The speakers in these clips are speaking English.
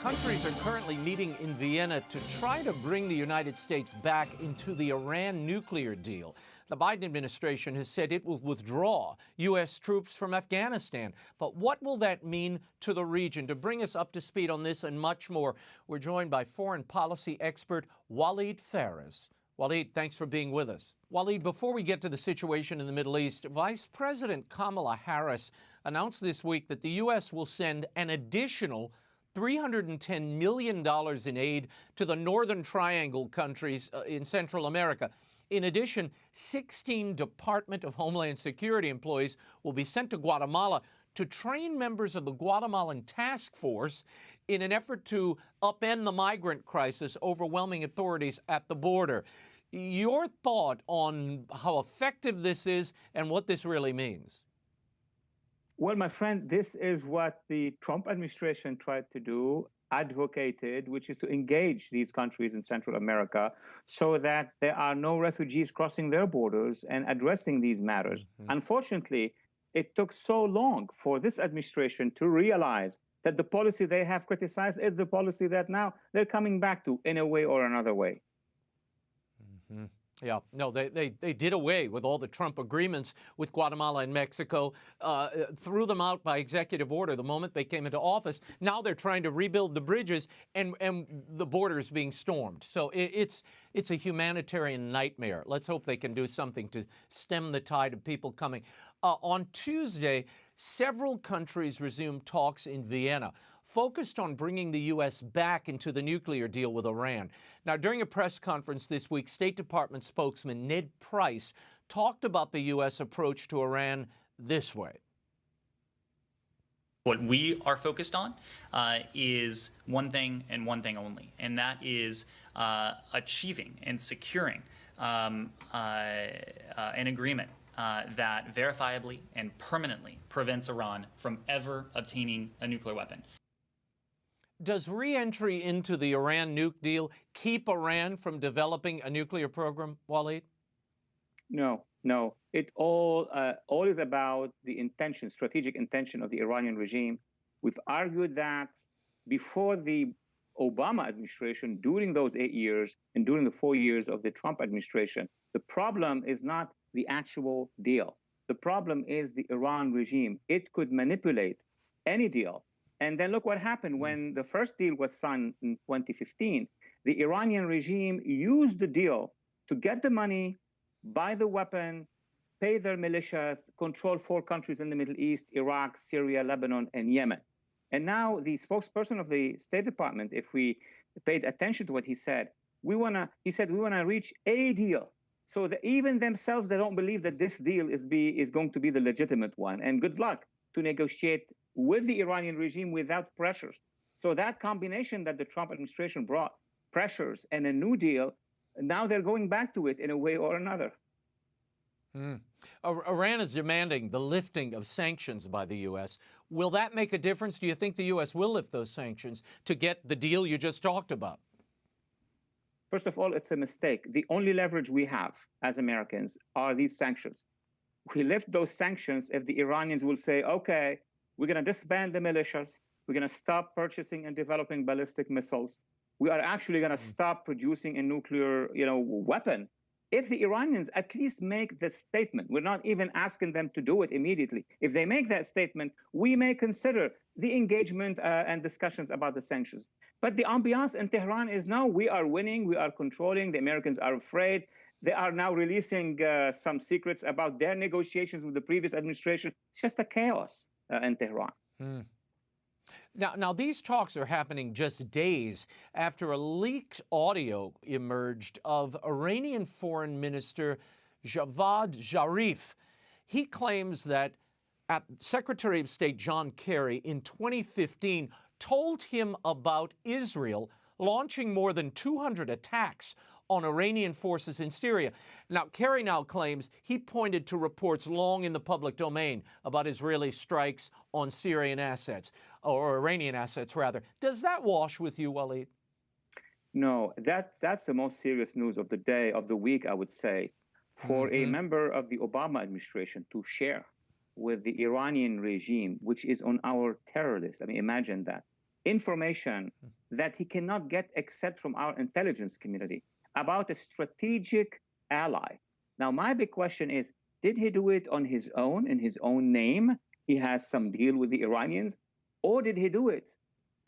Countries are currently meeting in Vienna to try to bring the United States back into the Iran nuclear deal. The Biden administration has said it will withdraw U.S. troops from Afghanistan. But what will that mean to the region? To bring us up to speed on this and much more, we're joined by foreign policy expert Walid Phares. Walid, thanks for being with us. Walid, before we get to the situation in the Middle East, Vice President Kamala Harris announced this week that the U.S. will send an additional $310 million in aid to the Northern Triangle countries in Central America. In addition, 16 Department of Homeland Security employees will be sent to Guatemala to train members of the Guatemalan task force in an effort to upend the migrant crisis overwhelming authorities at the border. Your thought on how effective this is and what this really means? Well, my friend, this is what the Trump administration tried to do, advocated, which is to engage these countries in Central America so that there are no refugees crossing their borders and addressing these matters. Unfortunately, it took so long for this administration to realize that the policy they have criticized is the policy that now they're coming back to in a way or another way. Yeah, no, they did away with all the Trump agreements with Guatemala and Mexico, threw them out by executive order the moment they came into office. Now they're trying to rebuild the bridges, and the border is being stormed. So it's a humanitarian nightmare. Let's hope they can do something to stem the tide of people coming. On Tuesday, several countries resumed talks in Vienna, focused on bringing the U.S. back into the nuclear deal with Iran. Now, during a press conference this week, State Department spokesman Ned Price talked about the U.S. approach to Iran this way. What we are focused on is one thing and one thing only, and that is achieving and securing an agreement that verifiably and permanently prevents Iran from ever obtaining a nuclear weapon. Does re-entry into the Iran nuke deal keep Iran from developing a nuclear program, Walid? No. It all is about the intention, strategic intention of the Iranian regime. We've argued that before the Obama administration, during those 8 years and during the 4 years of the Trump administration, the problem is not the actual deal. The problem is the Iran regime. It could manipulate any deal. And then look what happened when the first deal was signed in 2015. The Iranian regime used the deal to get the money, buy the weapon, pay their militias, control 4 countries in the Middle East: Iraq, Syria, Lebanon, and Yemen. And now the spokesperson of the State Department, if we paid attention to what he said, we want to reach a deal. So that even themselves, they don't believe that this deal is going to be the legitimate one. And good luck to negotiate with the Iranian regime without pressures. So that combination that the Trump administration brought, pressures and a new deal, now they're going back to it in a way or another. Iran is demanding the lifting of sanctions by the U.S. Will that make a difference? Do you think the U.S. will lift those sanctions to get the deal you just talked about? First of all, it's a mistake. The only leverage we have as Americans are these sanctions. We lift those sanctions if the Iranians will say, okay, we're going to disband the militias. We're going to stop purchasing and developing ballistic missiles. We are actually going to stop producing a nuclear, weapon. If the Iranians at least make the statement, we're not even asking them to do it immediately. If they make that statement, we may consider the engagement and discussions about the sanctions. But the ambiance in Tehran is no, we are winning, we are controlling, the Americans are afraid. They are now releasing some secrets about their negotiations with the previous administration. It's just a chaos in Tehran. Now, these talks are happening just days after a leaked audio emerged of Iranian Foreign Minister Javad Zarif. He claims that Secretary of State John Kerry in 2015 told him about Israel launching more than 200 attacks on Iranian forces in Syria. Now, Kerry now claims he pointed to reports long in the public domain about Israeli strikes on Syrian assets, or Iranian assets, rather. Does that wash with you, Walid? No, that's the most serious news of the day, of the week, I would say. For a member of the Obama administration to share with the Iranian regime, which is on our terror list. I mean, imagine that. information that he cannot get except from our intelligence community about a strategic ally. Now, my big question is, did he do it on his own, in his own name? He has some deal with the Iranians, or did he do it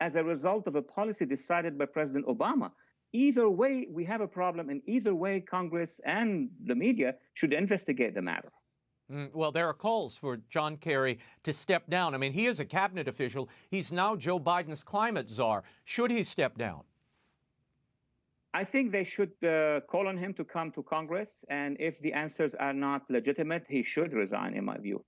as a result of a policy decided by President Obama? Either way, we have a problem, and either way, Congress and the media should investigate the matter. Well, there are calls for John Kerry to step down. I mean, he is a cabinet official. He's now Joe Biden's climate czar. Should he step down? I think they should call on him to come to Congress, and if the answers are not legitimate, he should resign, in my view.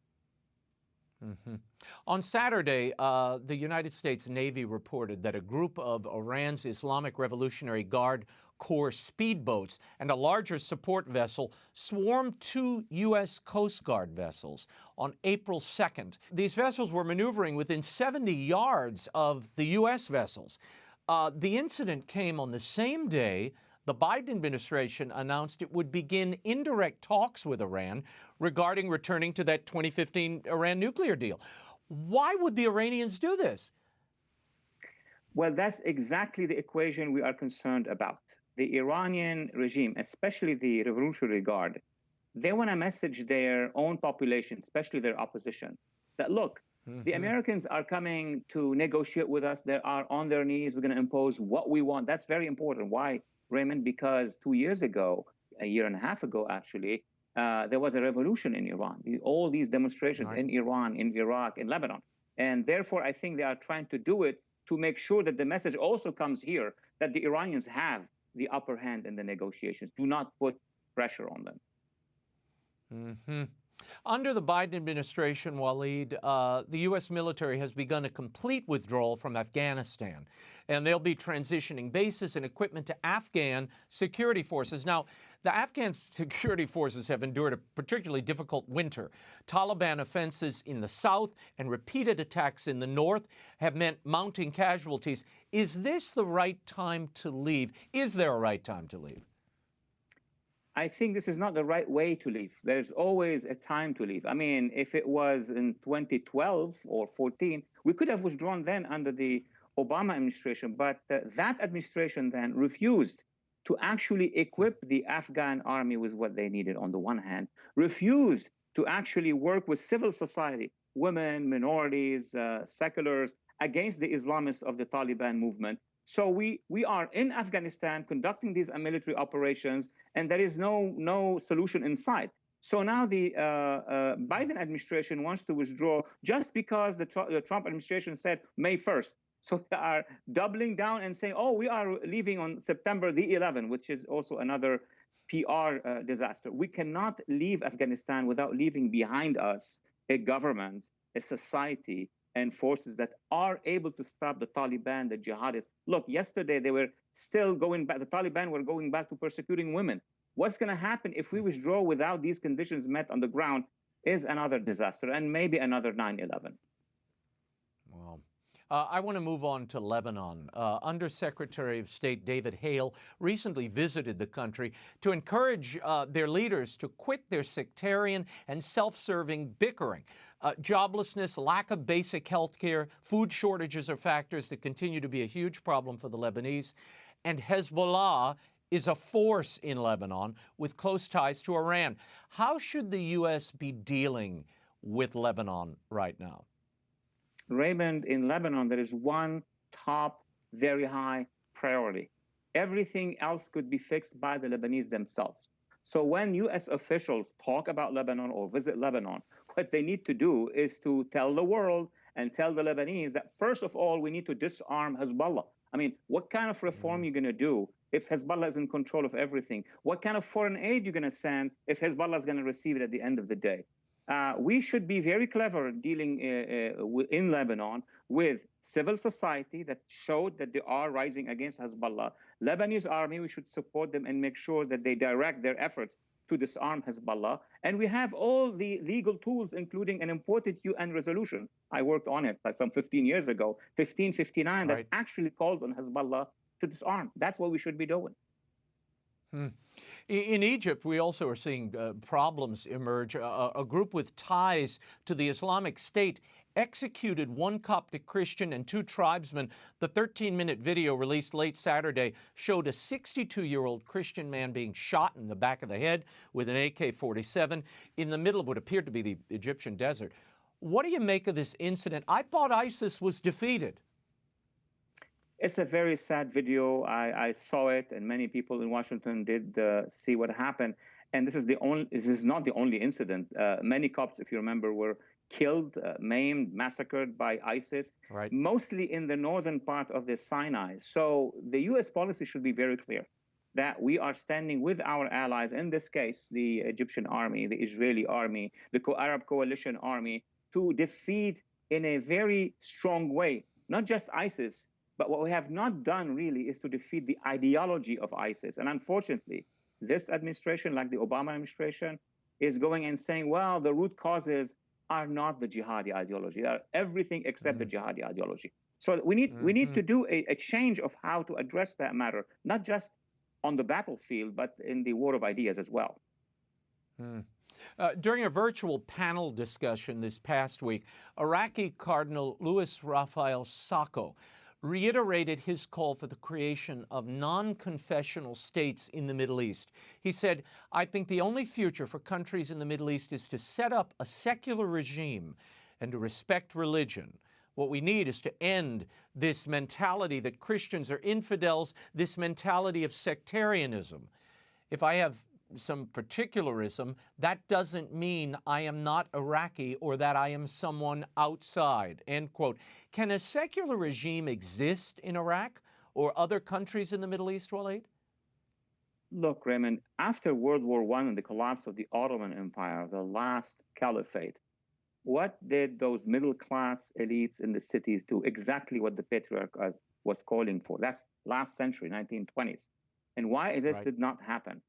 On Saturday, the United States Navy reported that a group of Iran's Islamic Revolutionary Guard Corps speedboats and a larger support vessel swarmed two U.S. Coast Guard vessels on April 2nd. These vessels were maneuvering within 70 yards of the U.S. vessels. The incident came on the same day the Biden administration announced it would begin indirect talks with Iran regarding returning to that 2015 Iran nuclear deal. Why would the Iranians do this? Well, that's exactly the equation we are concerned about. The Iranian regime, especially the Revolutionary Guard, they want to message their own population, especially their opposition, that look, the Americans are coming to negotiate with us. They are on their knees. We're going to impose what we want. That's very important. Why, Raymond? Because 2 years ago, a year and a half ago, actually, there was a revolution in Iran. All these demonstrations in Iran, in Iraq, in Lebanon. And therefore, I think they are trying to do it to make sure that the message also comes here that the Iranians have the upper hand in the negotiations. Do not put pressure on them. Under the Biden administration, Walid, the U.S. military has begun a complete withdrawal from Afghanistan, and they'll be transitioning bases and equipment to Afghan security forces. Now, the Afghan security forces have endured a particularly difficult winter. Taliban offenses in the south and repeated attacks in the north have meant mounting casualties. Is this the right time to leave? Is there a right time to leave? I think this is not the right way to leave. There's always a time to leave. I mean, if it was in 2012 or 14, we could have withdrawn then under the Obama administration, but that administration then refused to actually equip the Afghan army with what they needed on the one hand, refused to actually work with civil society, women, minorities, seculars, against the Islamists of the Taliban movement. So we are in Afghanistan conducting these military operations, and there is no solution in sight. So now the Biden administration wants to withdraw just because the Trump administration said May 1st. So they are doubling down and saying, oh, we are leaving on September the 11th, which is also another PR disaster. We cannot leave Afghanistan without leaving behind us a government, a society, and forces that are able to stop the Taliban, the jihadists. Look, yesterday they were still going back, the Taliban were going back to persecuting women. What's going to happen if we withdraw without these conditions met on the ground is another disaster and maybe another 9/11. Well, I want to move on to Lebanon. Undersecretary of State David Hale recently visited the country to encourage their leaders to quit their sectarian and self-serving bickering. Joblessness, lack of basic health care, food shortages are factors that continue to be a huge problem for the Lebanese. And Hezbollah is a force in Lebanon with close ties to Iran. How should the U.S. be dealing with Lebanon right now? Raymond, in Lebanon, there is one top, very high priority. Everything else could be fixed by the Lebanese themselves. So when U.S. officials talk about Lebanon or visit Lebanon, what they need to do is to tell the world and tell the Lebanese that, first of all, we need to disarm Hezbollah. I mean, what kind of reform are you going to do if Hezbollah is in control of everything? What kind of foreign aid are you going to send if Hezbollah is going to receive it at the end of the day? We should be very clever dealing in Lebanon with civil society that showed that they are rising against Hezbollah. Lebanese army, we should support them and make sure that they direct their efforts to disarm Hezbollah. And we have all the legal tools, including an important UN resolution. I worked on it some 15 years ago, 1559, that actually calls on Hezbollah to disarm. That's what we should be doing. In Egypt, we also are seeing problems emerge. A group with ties to the Islamic State executed one Coptic Christian and two tribesmen. The 13-minute video released late Saturday showed a 62-year-old Christian man being shot in the back of the head with an AK-47 in the middle of what appeared to be the Egyptian desert. What do you make of this incident? I thought ISIS was defeated. It's a very sad video. I saw it, and many people in Washington did see what happened. And this is not the only incident. Many Copts, if you remember, were killed, maimed, massacred by ISIS, right, mostly in the northern part of the Sinai. So the U.S. policy should be very clear that we are standing with our allies, in this case, the Egyptian army, the Israeli army, the Arab coalition army, to defeat in a very strong way, not just ISIS, but what we have not done really is to defeat the ideology of ISIS. And unfortunately, this administration, like the Obama administration, is going and saying, well, the root causes are not the jihadi ideology, they are everything except the jihadi ideology. So we need to do a change of how to address that matter, not just on the battlefield, but in the war of ideas as well. During a virtual panel discussion this past week, Iraqi Cardinal Louis Raphael Sacco reiterated his call for the creation of non-confessional states in the Middle East. He said, I think the only future for countries in the Middle East is to set up a secular regime and to respect religion. What we need is to end this mentality that Christians are infidels, this mentality of sectarianism. If I have some particularism, that doesn't mean I am not Iraqi or that I am someone outside, end quote. Can a secular regime exist in Iraq or other countries in the Middle East, Walid? Look, Raymond, after World War I and the collapse of the Ottoman Empire, the last caliphate, what did those middle-class elites in the cities do? Exactly what the patriarch was calling for. That's last century, 1920s. And why this did not happen?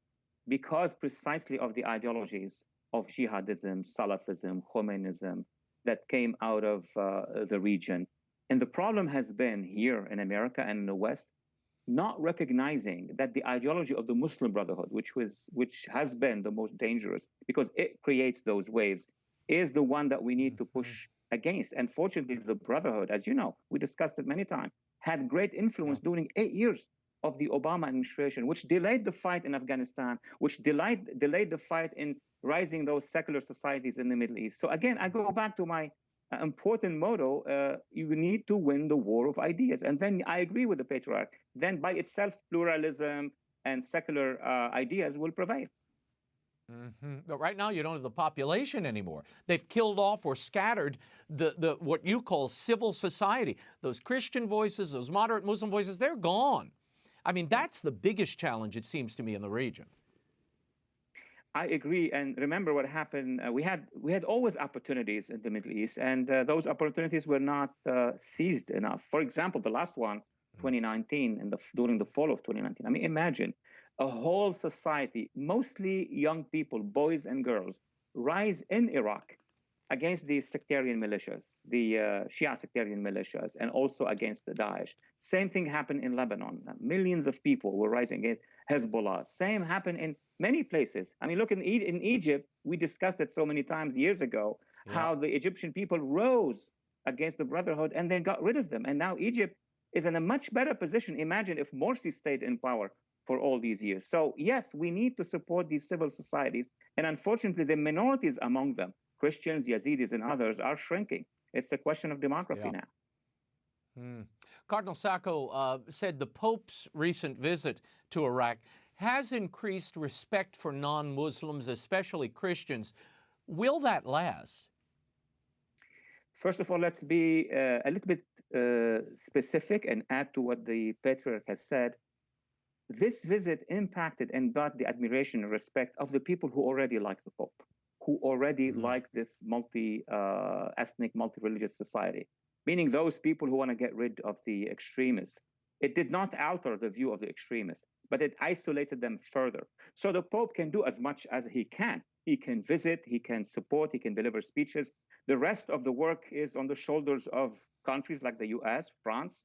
Because precisely of the ideologies of jihadism, Salafism, Khomeinism that came out of the region. And the problem has been here in America and in the West, not recognizing that the ideology of the Muslim Brotherhood, which has been the most dangerous because it creates those waves, is the one that we need to push against. And fortunately, the Brotherhood, as you know, we discussed it many times, had great influence during 8 years of the Obama administration, which delayed the fight in Afghanistan, which delayed the fight in rising those secular societies in the Middle East. So again, I go back to my important motto, you need to win the war of ideas. And then I agree with the patriarch. Then by itself, pluralism and secular ideas will prevail. But right now, you don't have the population anymore. They've killed off or scattered the what you call civil society. Those Christian voices, those moderate Muslim voices, they're gone. I mean, that's the biggest challenge, it seems to me, in the region. I agree. And remember what happened. We had always opportunities in the Middle East, and those opportunities were not seized enough. For example, the last one, 2019, during the fall of 2019. I mean, imagine a whole society, mostly young people, boys and girls, rise in Iraq against the sectarian militias, the Shia sectarian militias, and also against the Daesh. Same thing happened in Lebanon. Millions of people were rising against Hezbollah. Same happened in many places. I mean, look, in Egypt, we discussed it so many times years ago, how the Egyptian people rose against the Brotherhood and then got rid of them. And now Egypt is in a much better position. Imagine if Morsi stayed in power for all these years. So yes, we need to support these civil societies. And unfortunately, the minorities among them, Christians, Yazidis, and others, are shrinking. It's a question of demography now. Cardinal Sacco said the Pope's recent visit to Iraq has increased respect for non-Muslims, especially Christians. Will that last? First of all, let's be a little bit specific and add to what the Patriarch has said. This visit impacted and got the admiration and respect of the people who already like the Pope, who already like this multi-ethnic, multi-religious society, meaning those people who want to get rid of the extremists. It did not alter the view of the extremists, but it isolated them further. So the Pope can do as much as he can. He can visit, he can support, he can deliver speeches. The rest of the work is on the shoulders of countries like the US, France,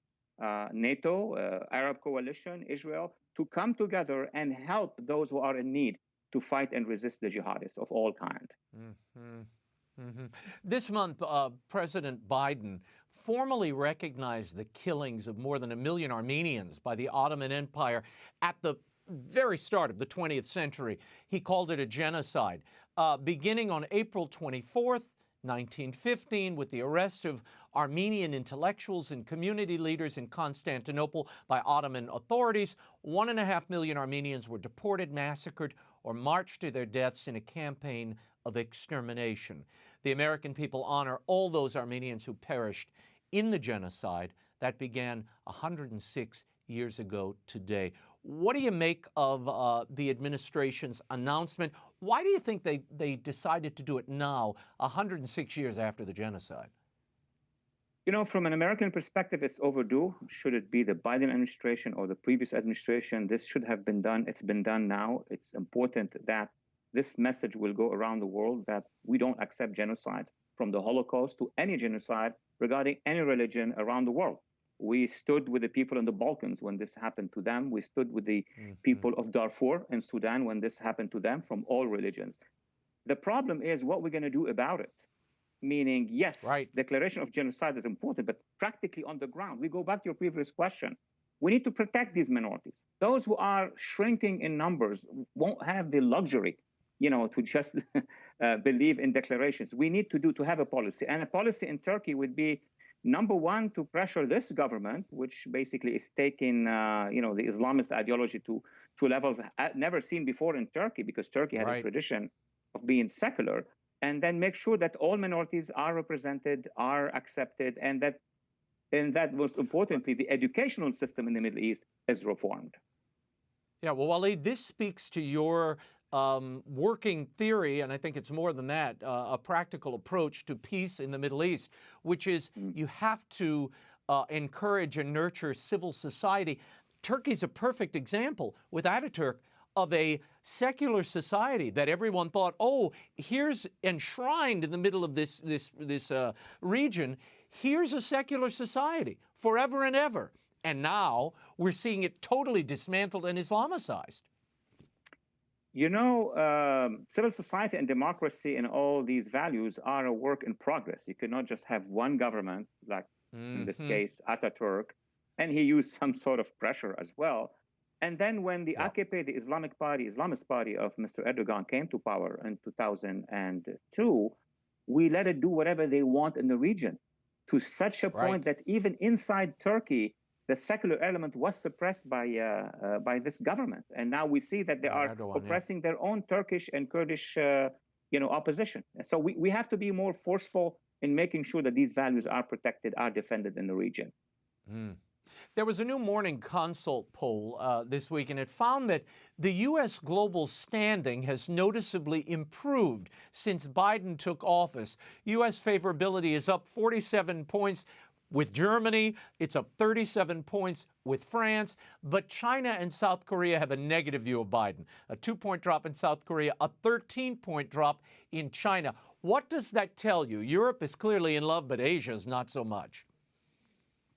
NATO, Arab coalition, Israel, to come together and help those who are in need to fight and resist the jihadists of all kinds. This month, President Biden formally recognized the killings of more than 1 million Armenians by the Ottoman Empire at the very start of the 20th century. He called it a genocide. Beginning on April 24th, 1915, with the arrest of Armenian intellectuals and community leaders in Constantinople by Ottoman authorities, 1.5 million Armenians were deported, massacred, or marched to their deaths in a campaign of extermination. The American people honor all those Armenians who perished in the genocide that began 106 years ago today. What do you make of the administration's announcement? Why do you think they decided to do it now, 106 years after the genocide? You know, from an American perspective, it's overdue. Should it be the Biden administration or the previous administration, this should have been done. It's been done now. It's important that this message will go around the world that we don't accept genocide, from the Holocaust to any genocide regarding any religion around the world. We stood with the people in the Balkans when this happened to them. We stood with the people of Darfur in Sudan when this happened to them, from all religions. The problem is what we're going to do about it. Meaning, yes, declaration of genocide is important, but practically on the ground, we go back to your previous question. We need to protect these minorities. Those who are shrinking in numbers won't have the luxury, to just believe in declarations. We need to have a policy. And a policy in Turkey would be, number one, to pressure this government, which basically is taking, the Islamist ideology to levels never seen before in Turkey, because Turkey had a tradition of being secular, and then make sure that all minorities are represented, are accepted, and that most importantly, the educational system in the Middle East is reformed. Yeah, well, Walid, this speaks to your working theory, and I think it's more than that, a practical approach to peace in the Middle East, which is you have to encourage and nurture civil society. Turkey's a perfect example with Ataturk of a secular society that everyone thought, oh, here's enshrined in the middle of this region, here's a secular society forever and ever. And now we're seeing it totally dismantled and Islamicized. Civil society and democracy and all these values are a work in progress. You cannot just have one government, like in this case, Ataturk, and he used some sort of pressure as well. And then when the AKP, the Islamist party of Mr. Erdogan came to power in 2002, we let it do whatever they want in the region, to such a point that even inside Turkey, the secular element was suppressed by this government. And now we see that they are oppressing their own Turkish and Kurdish opposition. And so we have to be more forceful in making sure that these values are protected, are defended in the region. There was a new Morning Consult poll this week, and it found that the U.S. global standing has noticeably improved since Biden took office. U.S. favorability is up 47 points with Germany. It's up 37 points with France. But China and South Korea have a negative view of Biden. A 2-point drop in South Korea, a 13-point drop in China. What does that tell you? Europe is clearly in love, but Asia is not so much.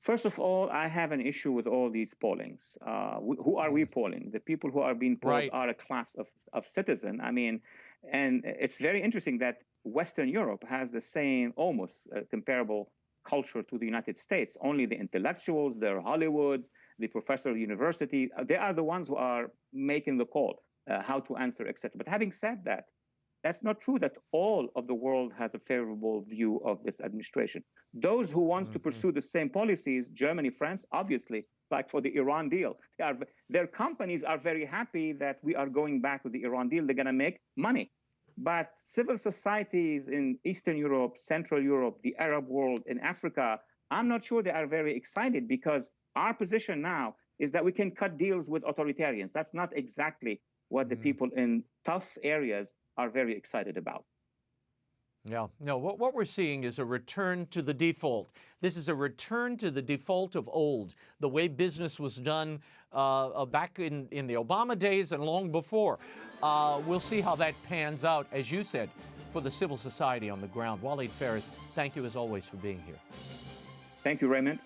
First of all, I have an issue with all these pollings. Who are we polling? The people who are being polled are a class of citizen. And it's very interesting that Western Europe has the same, almost comparable culture to the United States. Only the intellectuals, their Hollywoods, the professor of university, they are the ones who are making the call, how to answer, etc. But having said that, that's not true that all of the world has a favorable view of this administration. Those who want to pursue the same policies, Germany, France, obviously, like for the Iran deal, their companies are very happy that we are going back to the Iran deal. They're going to make money. But civil societies in Eastern Europe, Central Europe, the Arab world, in Africa, I'm not sure they are very excited, because our position now is that we can cut deals with authoritarians. That's not exactly what the people in tough areas are very excited about. Yeah, no, what we're seeing is a return to the default. This is a return to the default of old, the way business was done back in the Obama days and long before. We'll see how that pans out, as you said, for the civil society on the ground. Walid Phares, thank you as always for being here. Thank you, Raymond.